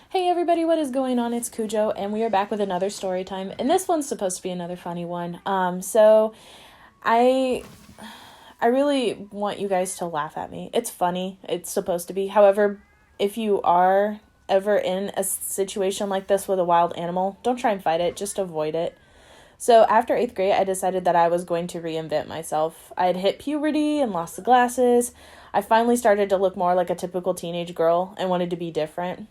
Hey everybody, what is going on? It's Cujo, and we are back with another story time, and this one's supposed to be another funny one. So I really want you guys to laugh at me. It's funny. It's supposed to be. However, if you are ever in a situation like this with a wild animal, don't try and fight it, just avoid it. So after 8th grade, I decided that I was going to reinvent myself. I had hit puberty and lost the glasses. I finally started to look more like a typical teenage girl and wanted to be different.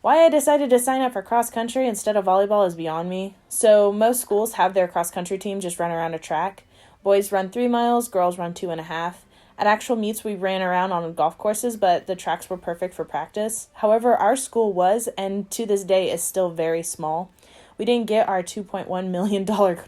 Why I decided to sign up for cross country instead of volleyball is beyond me. So most schools have their cross country team just run around a track. Boys run 3 miles, girls run 2.5. At actual meets, we ran around on golf courses, but the tracks were perfect for practice. However, our school was, and to this day is still very small. We didn't get our $2.1 million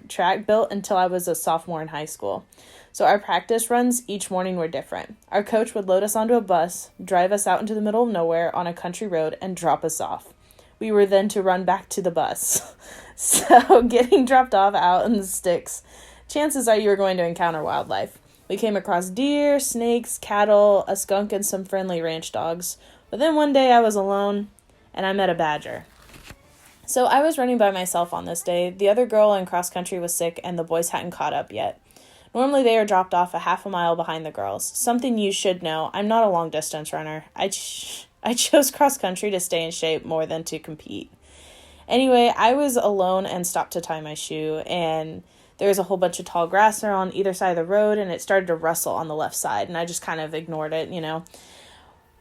track built until I was a sophomore in high school. So our practice runs each morning were different. Our coach would load us onto a bus, drive us out into the middle of nowhere on a country road, and drop us off. We were then to run back to the bus. So getting dropped off out in the sticks, chances are you were going to encounter wildlife. We came across deer, snakes, cattle, a skunk, and some friendly ranch dogs. But then one day I was alone, and I met a badger. So I was running by myself on this day. The other girl in cross country was sick, and the boys hadn't caught up yet. Normally, they are dropped off a half a mile behind the girls. Something you should know, I'm not a long-distance runner. I chose cross-country to stay in shape more than to compete. Anyway, I was alone and stopped to tie my shoe, and there was a whole bunch of tall grass on either side of the road, and it started to rustle on the left side, and I just kind of ignored it,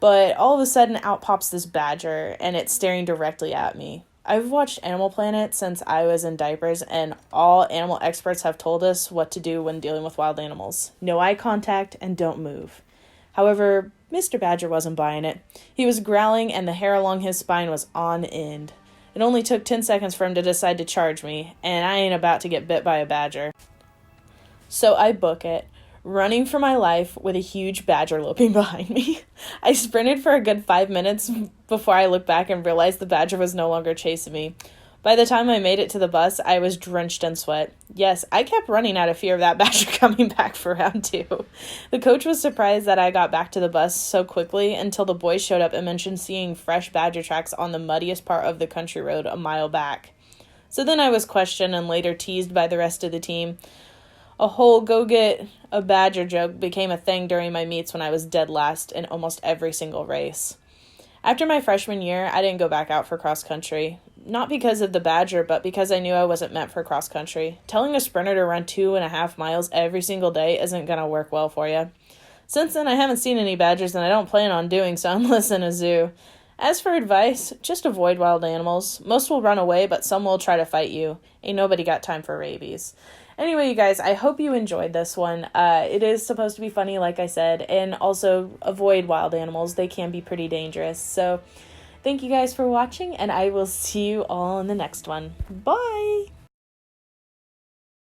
But all of a sudden, out pops this badger, and it's staring directly at me. I've watched Animal Planet since I was in diapers, and all animal experts have told us what to do when dealing with wild animals. No eye contact and don't move. However, Mr. Badger wasn't buying it. He was growling and the hair along his spine was on end. It only took 10 seconds for him to decide to charge me, and I ain't about to get bit by a badger. So I book it, running for my life with a huge badger loping behind me. I sprinted for a good 5 minutes before I looked back and realized the badger was no longer chasing me. By the time I made it to the bus, I was drenched in sweat. Yes, I kept running out of fear of that badger coming back for round 2. The coach was surprised that I got back to the bus so quickly until the boys showed up and mentioned seeing fresh badger tracks on the muddiest part of the country road a mile back. So then I was questioned and later teased by the rest of the team. A whole go get a badger joke became a thing during my meets when I was dead last in almost every single race. After my freshman year, I didn't go back out for cross country. Not because of the badger, but because I knew I wasn't meant for cross country. Telling a sprinter to run 2.5 miles every single day isn't going to work well for you. Since then, I haven't seen any badgers and I don't plan on doing so unless in a zoo. As for advice, just avoid wild animals. Most will run away, but some will try to fight you. Ain't nobody got time for rabies. Anyway, you guys, I hope you enjoyed this one. It is supposed to be funny, like I said, and also avoid wild animals. They can be pretty dangerous. So thank you guys for watching, and I will see you all in the next one. Bye!